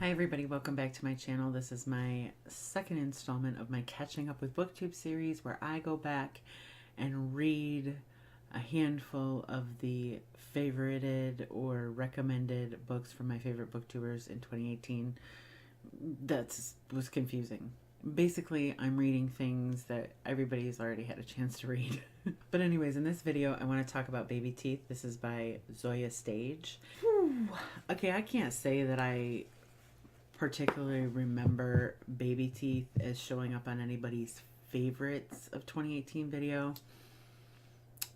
Hi everybody, welcome back to my channel. This is my second installment of my Catching Up with BookTube series where I go back and read a handful of the favorited or recommended books from my favorite booktubers in 2018. That was confusing. Basically, I'm reading things that everybody's already had a chance to read. But anyways, in this video, I want to talk about Baby Teeth. This is by Zoje Stage. Whew. Okay, I can't say that I particularly remember Baby Teeth as showing up on anybody's favorites of 2018 video,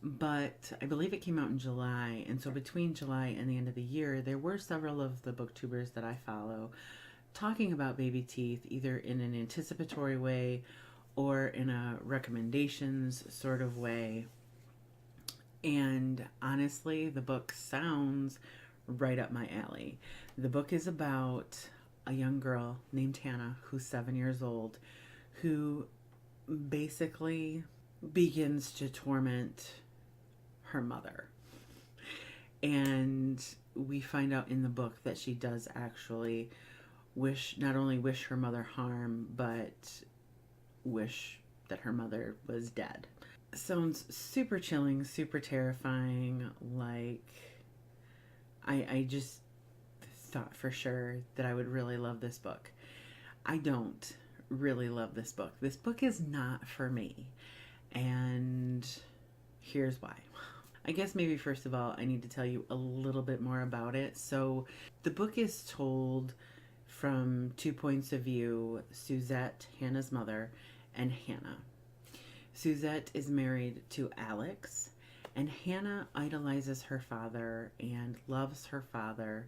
but I believe it came out in July, and so between July and the end of the year there were several of the booktubers that I follow talking about Baby Teeth, either in an anticipatory way or in a recommendations sort of way. And honestly, the book sounds right up my alley. The book is about a young girl named Hannah who's 7 years old, who basically begins to torment her mother. And we find out in the book that she does actually not only wish her mother harm, but wish that her mother was dead. Sounds super chilling, super terrifying. Like, I just thought for sure that I would really love this book. I don't really love this book. This book is not for me, and here's why. I guess maybe first of all I need to tell you a little bit more about it. So the book is told from two points of view: Suzette, Hannah's mother, and Hannah. Suzette is married to Alex, and Hannah idolizes her father and loves her father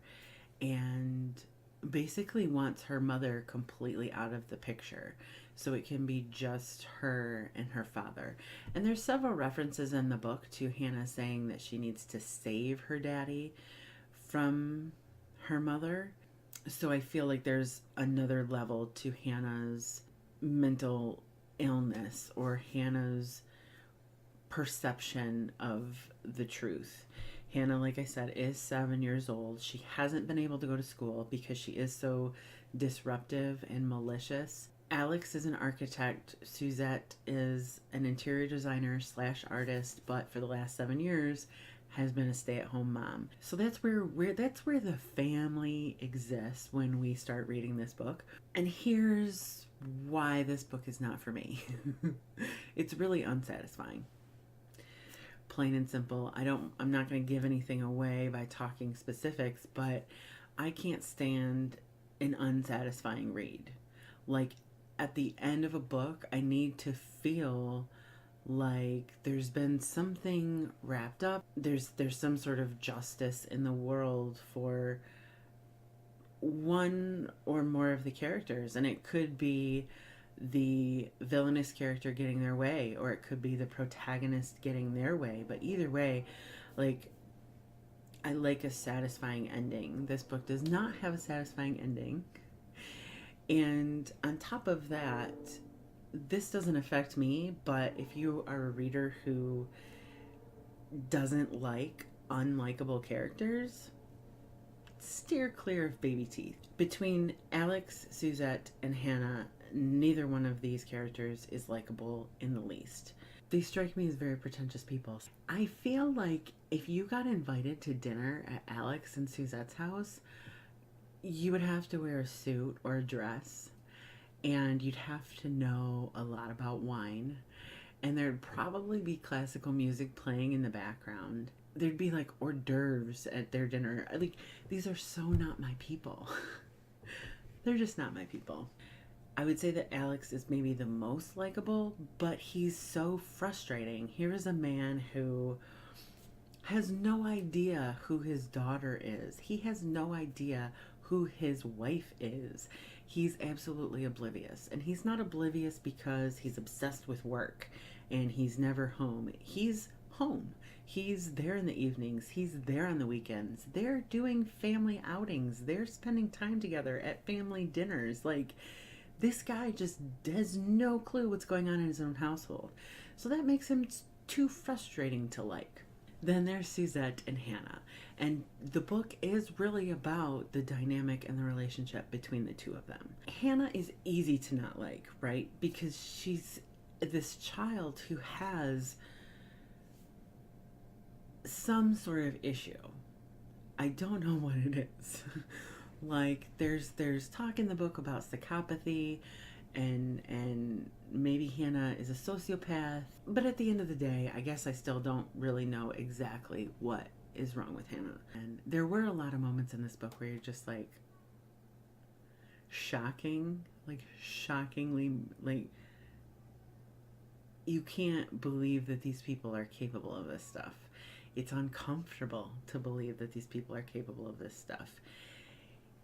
and basically wants her mother completely out of the picture so it can be just her and her father. And there's several references in the book to Hannah saying that she needs to save her daddy from her mother. So I feel like there's another level to Hannah's mental illness or Hannah's perception of the truth. Hannah, like I said, is 7 years old. She hasn't been able to go to school because she is so disruptive and malicious. Alex is an architect. Suzette is an interior designer / artist, but for the last 7 years has been a stay-at-home mom. So that's where the family exists when we start reading this book. And here's why this book is not for me. It's really unsatisfying. Plain and simple. I'm not going to give anything away by talking specifics, but I can't stand an unsatisfying read. Like, at the end of a book, I need to feel like there's been something wrapped up. There's some sort of justice in the world for one or more of the characters, and it could be the villainous character getting their way, or it could be the protagonist getting their way. But either way, like, I like a satisfying ending. This book does not have a satisfying ending. And on top of that, this doesn't affect me, but if you are a reader who doesn't like unlikable characters, steer clear of Baby Teeth. Between Alex, Suzette, and Hannah, neither one of these characters is likable in the least. They strike me as very pretentious people. I feel like if you got invited to dinner at Alex and Suzette's house, you would have to wear a suit or a dress, and you'd have to know a lot about wine, and there'd probably be classical music playing in the background. There'd be like hors d'oeuvres at their dinner. Like, these are so not my people. They're just not my people. I would say that Alex is maybe the most likable, but he's so frustrating. Here is a man who has no idea who his daughter is. He has no idea who his wife is. He's absolutely oblivious. And he's not oblivious because he's obsessed with work and he's never home. He's home. He's there in the evenings. He's there on the weekends. They're doing family outings. They're spending time together at family dinners. Like, this guy just has no clue what's going on in his own household. So that makes him too frustrating to like. Then there's Suzette and Hannah. And the book is really about the dynamic and the relationship between the two of them. Hannah is easy to not like, right? Because she's this child who has some sort of issue. I don't know what it is. Like there's talk in the book about psychopathy and maybe Hannah is a sociopath, but at the end of the day, I guess I still don't really know exactly what is wrong with Hannah. And there were a lot of moments in this book where you're just like shockingly like you can't believe that these people are capable of this stuff. It's uncomfortable to believe that these people are capable of this stuff.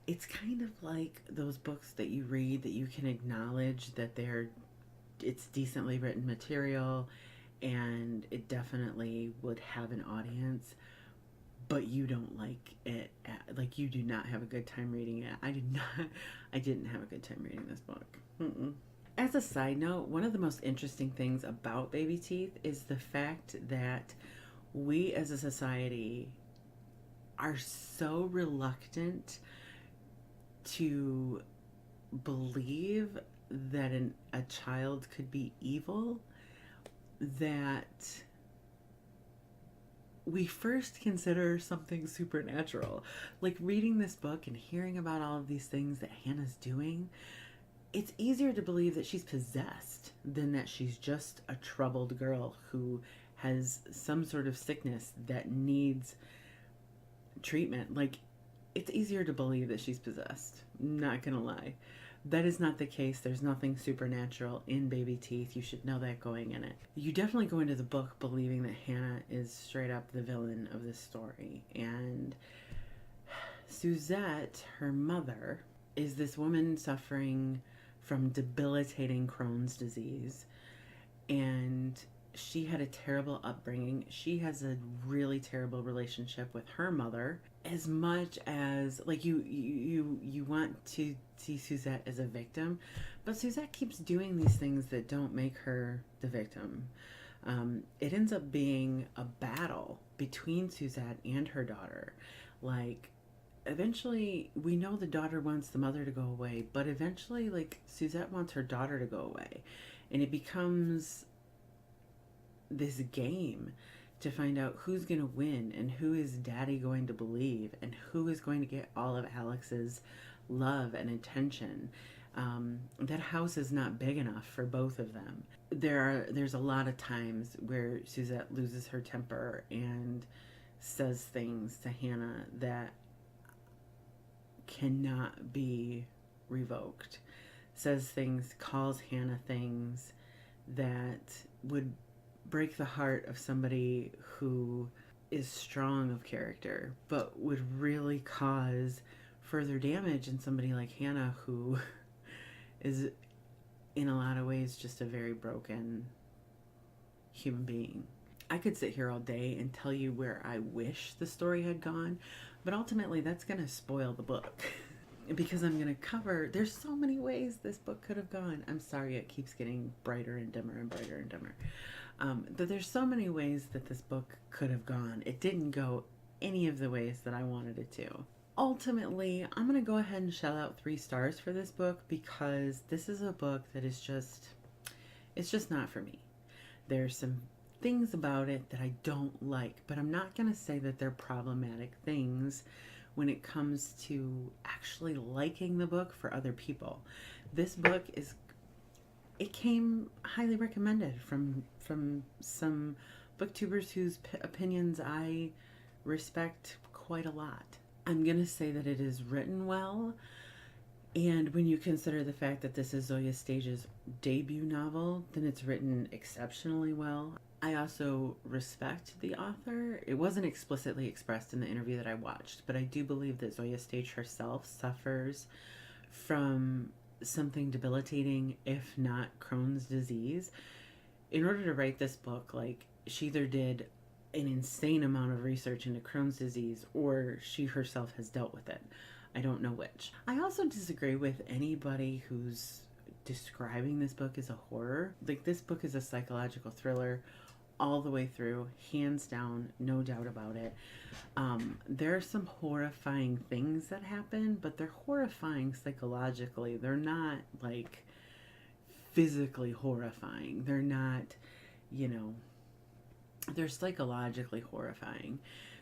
It's kind of like those books that you read that you can acknowledge that it's decently written material and it definitely would have an audience, but you don't like it. Like you do not have a good time reading it. I didn't have a good time reading this book. As a side note, one of the most interesting things about Baby Teeth is the fact that we as a society are so reluctant to believe that a child could be evil that we first consider something supernatural. Like reading this book and hearing about all of these things that Hannah's doing, it's easier to believe that she's possessed than that she's just a troubled girl who has some sort of sickness that needs treatment. Like, it's easier to believe that she's possessed. Not gonna lie. That is not the case. There's nothing supernatural in Baby Teeth. You should know that going in it. You definitely go into the book believing that Hannah is straight up the villain of this story. And Suzette, her mother, is this woman suffering from debilitating Crohn's disease. And she had a terrible upbringing. She has a really terrible relationship with her mother. As much as like you want to see Suzette as a victim, but Suzette keeps doing these things that don't make her the victim. It ends up being a battle between Suzette and her daughter. Like eventually we know the daughter wants the mother to go away, but eventually like Suzette wants her daughter to go away, and it becomes this game to find out who's going to win and who is daddy going to believe and who is going to get all of Alex's love and attention. That house is not big enough for both of them. There's a lot of times where Suzette loses her temper and says things to Hannah that cannot be revoked. Says things, calls Hannah things that would break the heart of somebody who is strong of character, but would really cause further damage in somebody like Hannah, who is in a lot of ways just a very broken human being. I could sit here all day and tell you where I wish the story had gone, but ultimately that's going to spoil the book. Because I'm going to cover, there's so many ways this book could have gone. I'm sorry it keeps getting brighter and dimmer and brighter and dimmer. But there's so many ways that this book could have gone. It didn't go any of the ways that I wanted it to. Ultimately, I'm going to go ahead and shell out 3 stars for this book because this is a book that is just, it's just not for me. There's some things about it that I don't like, but I'm not going to say that they're problematic things when it comes to actually liking the book for other people. This book it came highly recommended from some booktubers whose opinions I respect quite a lot. I'm going to say that it is written well, and when you consider the fact that this is Zoje Stage's debut novel, then it's written exceptionally well. I also respect the author. It wasn't explicitly expressed in the interview that I watched, but I do believe that Zoje Stage herself suffers from something debilitating, if not Crohn's disease. In order to write this book, like, she either did an insane amount of research into Crohn's disease or she herself has dealt with it. I don't know which. I also disagree with anybody who's describing this book as a horror. Like, this book is a psychological thriller all the way through, hands down, no doubt about it. There are some horrifying things that happen, but they're horrifying psychologically. They're not like physically horrifying. They're not, you know, they're psychologically horrifying.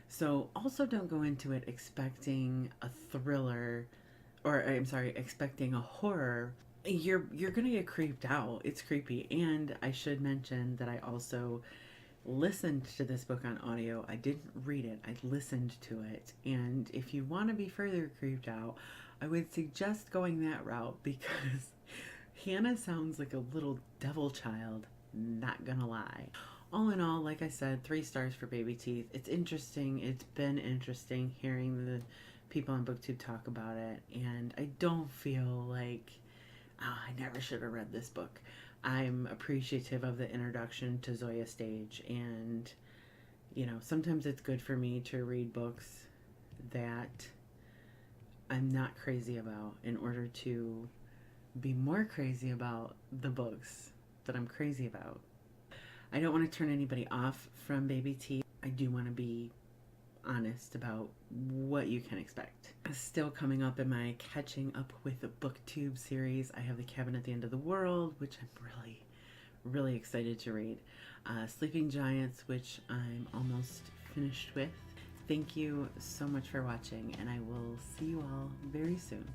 So also don't go into it expecting a thriller, or I'm sorry, expecting a horror. You're gonna get creeped out. It's creepy. And I should mention that I also listened to this book on audio. I didn't read it, I listened to it. And if you want to be further creeped out, I would suggest going that route, because Hannah sounds like a little devil child, not gonna lie. All in all, like I said, 3 stars for Baby Teeth. It's interesting. It's been interesting hearing the people on BookTube talk about it, and I don't feel like, oh, I never should have read this book. I'm appreciative of the introduction to Zoje stage, and you know, sometimes it's good for me to read books that I'm not crazy about in order to be more crazy about the books that I'm crazy about. I don't want to turn anybody off from Baby Teeth. I do want to be honest about what you can expect. Still coming up in my Catching Up With BookTube series, I have The Cabin at the End of the World, which I'm really excited to read. Sleeping Giants, which I'm almost finished with. Thank you so much for watching, and I will see you all very soon.